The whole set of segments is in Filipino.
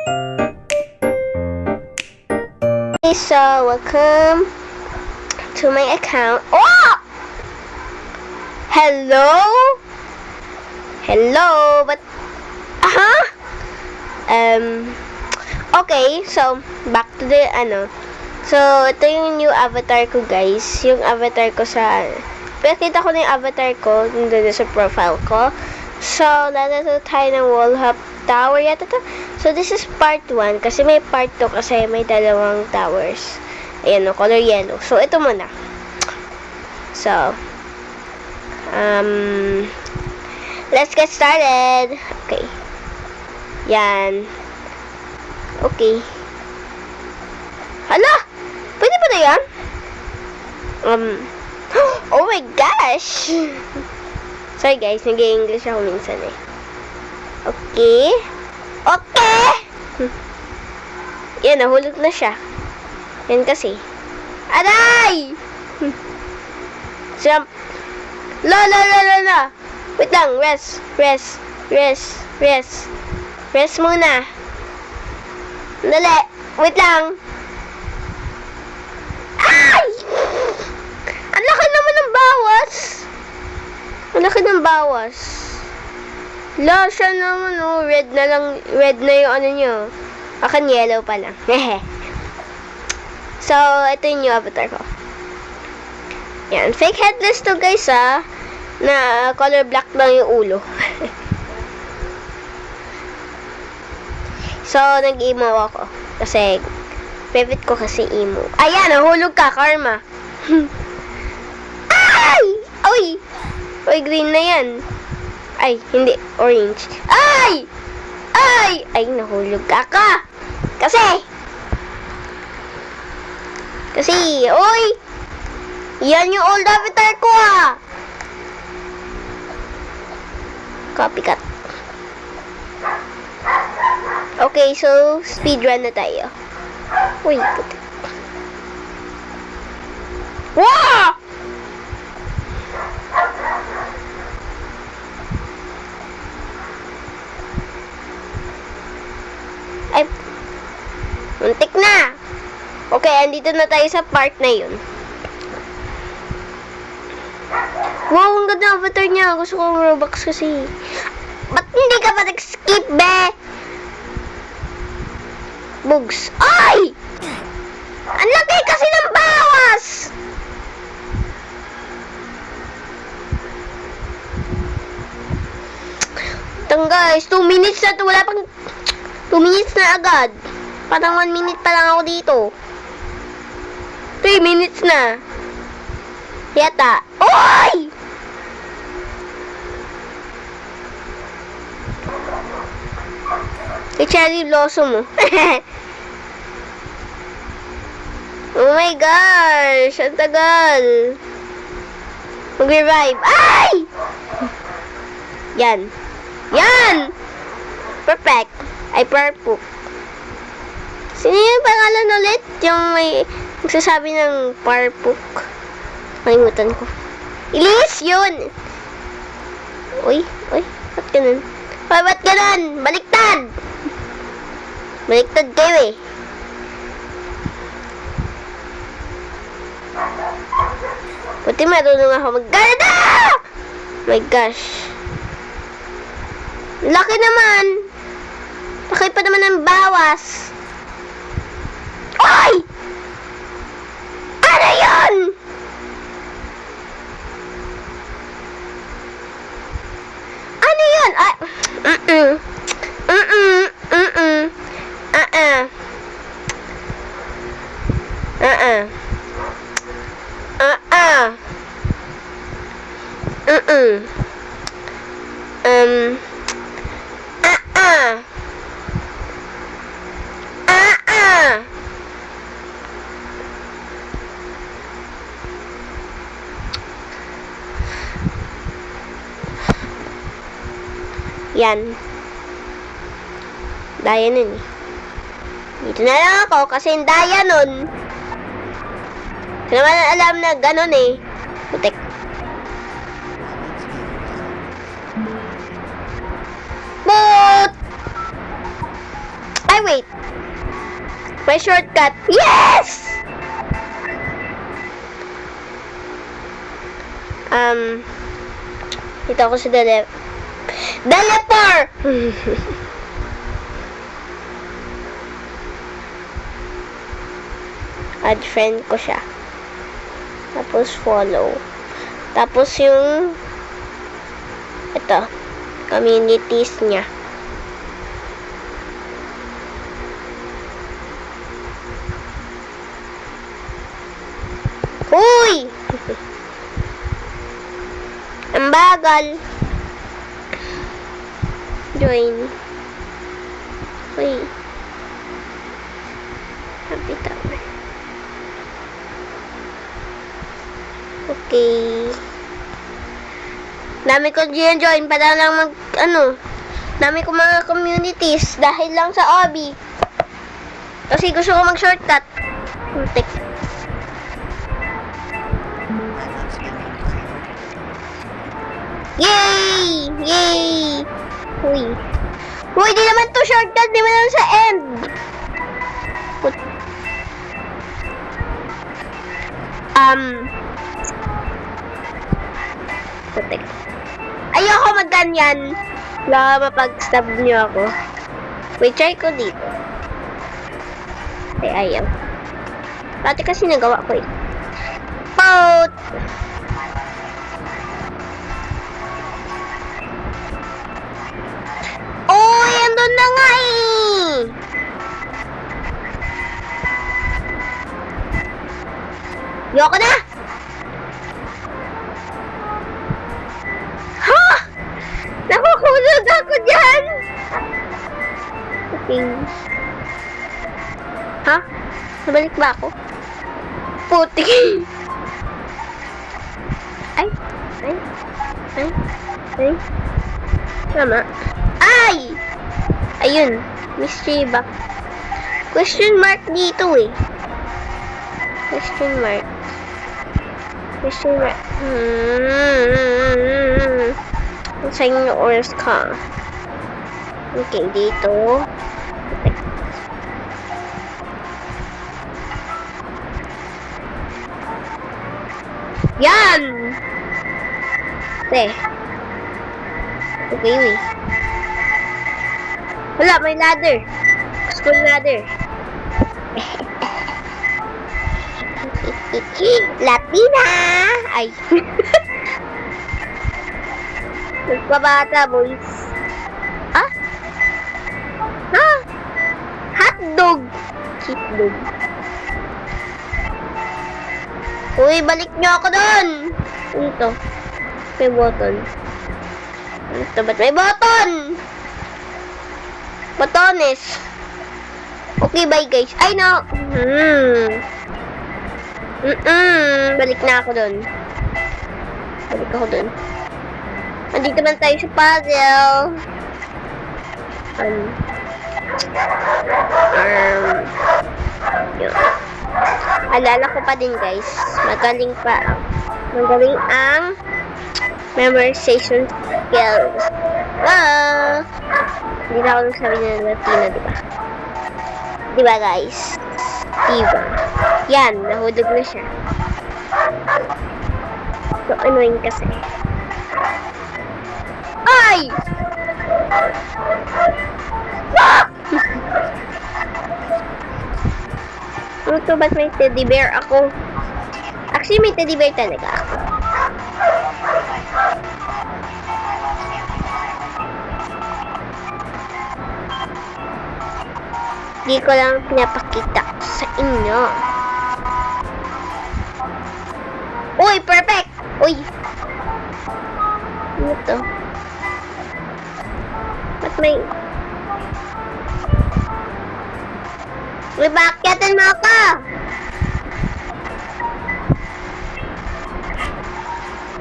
Okay, so welcome to my account. Oh! Hello? Hello? But okay, so back to the So, ito yung new avatar ko, guys. Yung avatar ko sa Pakita ko na yung avatar ko doon sa profile ko. So, lalaro tayo ng wall hop tower yata to. So, this is part 1 kasi may part 2 kasi may dalawang towers. Ayan o, color yellow. So, ito muna. So, let's get started. Okay. Yan. Okay. Hala! Pwede ba na yan? Oh my gosh! Sorry guys, nag-i-English ako minsan eh. Okay. Okay! Yan, nahulog na siya. Yan kasi. Aray! Jump! La! Wait lang, rest muna. Dali! Wait lang! Ay! Ang laki naman ng bawas! Ang laki ng bawas. La, siya naman, oh. Red na yung ano nyo. Akan yellow pa lang. So, ito yung new avatar ko. Yan. Fake headless to, guys, na color black lang yung ulo. So, nag-emo ako. Kasi, favorite ko kasi emo. Ayan, nahulog ka, Karma. Ay! Uy! Uy, green na yan. Ay, hindi. Orange. Ay! Ay! Ay, nahulog ka. Kasi, uy! Yan yung old avatar ko, Copycat. Okay, so, speedrun na tayo. Uy, puti. Wow! Ay, muntik na. Okay, andito na tayo sa part na yun. Wow, ang ganda ng avatar niya. Gusto ko ng Robux kasi. Ba't hindi ka ba nag-skip, be? Bugs. Ay! Ang laki kasi ng bawas! Tang guys, 2 minutes na to. Wala pang 2 minutes na agad. Parang 1 minute pa lang ako dito. 3 minutes na. Yata. Oy! Kay Cherry Blossom mo. Oh my gosh! Ang tagal. Mag-revive. Ay! Yan. Perfect. Ay, purple. Sino yung pangalan ulit? Yung may nagsasabi ng parpuk. Kalimutan ko. Ilis yun! Uy. Ba't ganun? Ba't ganun? Baliktad kayo eh. Pati marunong ako mag-garda! My gosh. Laki naman. Laki pa naman ng bawas. Ay! Ano yun? Ano yun? Ay! Yan. Daya nun eh. Dito na lang ako kasi yung daya nun. Hindi naman alam na ganun eh. Putik. But! Ay, Ay, wait. May shortcut. Yes! Dito ako sa Delepar! Add friend ko siya. Tapos follow. Tapos yung ito, communities niya. Uy! Ang bagal. Join. Uy. Kapita. Okay. Dami ko join para lang dami ko mga communities dahil lang sa hobby. Kasi gusto ko mag-shortcut. Putik. Yay! Yay! Uy. Uy, di naman to shortcut. Di naman sa end. Putik. Ayoko magganyan. Wala mapag-stab niyo ako. Wait, try ko dito. Ay, ayaw. Dati kasi nagawa ko eh. Pout! Uy, andun na nga eh! Yoko na! Ha! Nakukulog ako dyan! Okay. Ha? Nabalik ba ako? Putik! Ay! Ay! Ay! Ay! Tama. Ay! Ayun. Mystery box. Question mark dito eh. Question mark. Question mark. Saan yung oras ka? Okay, dito. Yan! Okay, wait. Wala, may ladder. School ladder. Latina! Ay. Nagpabata, boys. Ah? Ha? Hotdog. Hotdog. Uy, balik nyo ako doon. Ito. May button. Ito, ba't may button? Botones. Okay, bye guys. Ay, no. Balik na ako doon. Balik ako doon. Andito man tayo sa puzzle. Yun. Alala ko pa din guys. Magaling ang memorization skills. Hindi na ako nagsabi na Latina, diba? Diba guys? Diba? Yan, nahulog na siya. So, annoying kasi. Ay! Ah! Ito, ba't may teddy bear ako? Actually, may teddy bear talaga ako. Di ko lang pinapakita sa inyo. Uy, perfect! Uy! Ano to? Ba't may... Uy, bakyatin mo ako!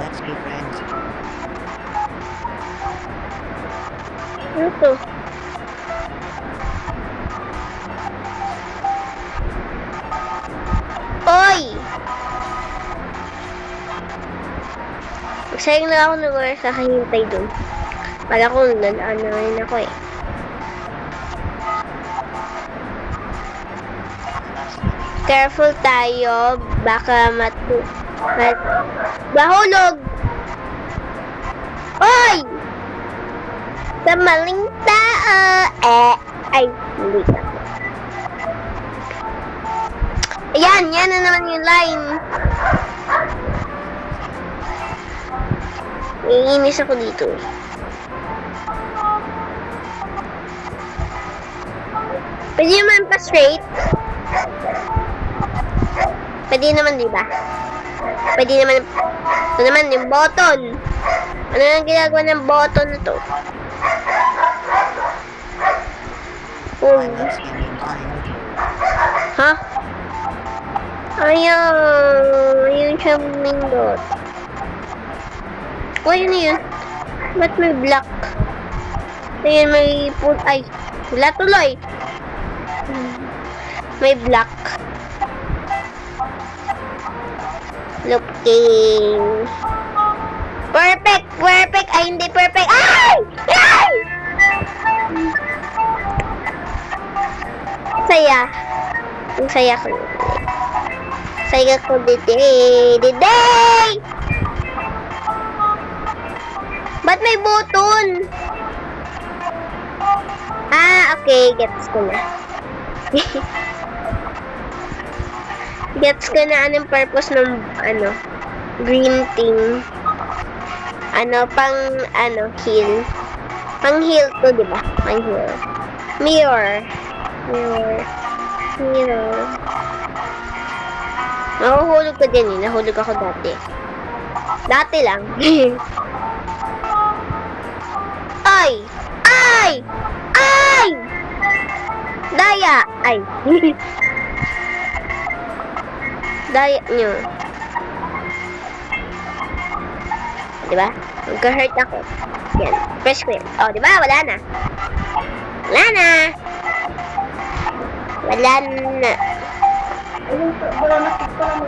Let's be friends. Ano to? Oy! Magsayang na ako ng oras sa kahintay dun. Para ko nalaan na rin ako eh. Careful tayo. Baka mahulog. Oy! Sa maling tao. Ay, hindi ka. Ayan, yan na naman yung line. Iinis ako dito. Pwede naman pa straight. Pwede naman, di ba? Pwede naman. Ito naman, yung button. Ano nang ginagawa ng button na to? Oh. I love seeing you dying with you. Ha? Ayaw. Ayun siya mindot. O, yun na yun. Ba't may black? Ayun, may food. Ay, wala tuloy. May black. Looking. Perfect! Perfect! Ay, hindi perfect. Ay! Ay! Saya. Ang saya ko. Saya ko diday. Diday! Ba't may button? Ah, okay. Gets ko na. Gets ko na anong purpose ng, green thing. Heal. Pang heal to, di ba? Pang heal. Mirror. Nahuhulog ko din eh. Nahulog ako dati. Dati lang. Ay! Ay! Ay! Daya! Ay! Daya nyo. Diba? Magka-hurt ako. Yan. Press ko yan. Oh, diba? Wala na. Wala na. Wala na. Ayun, wala nakita mo.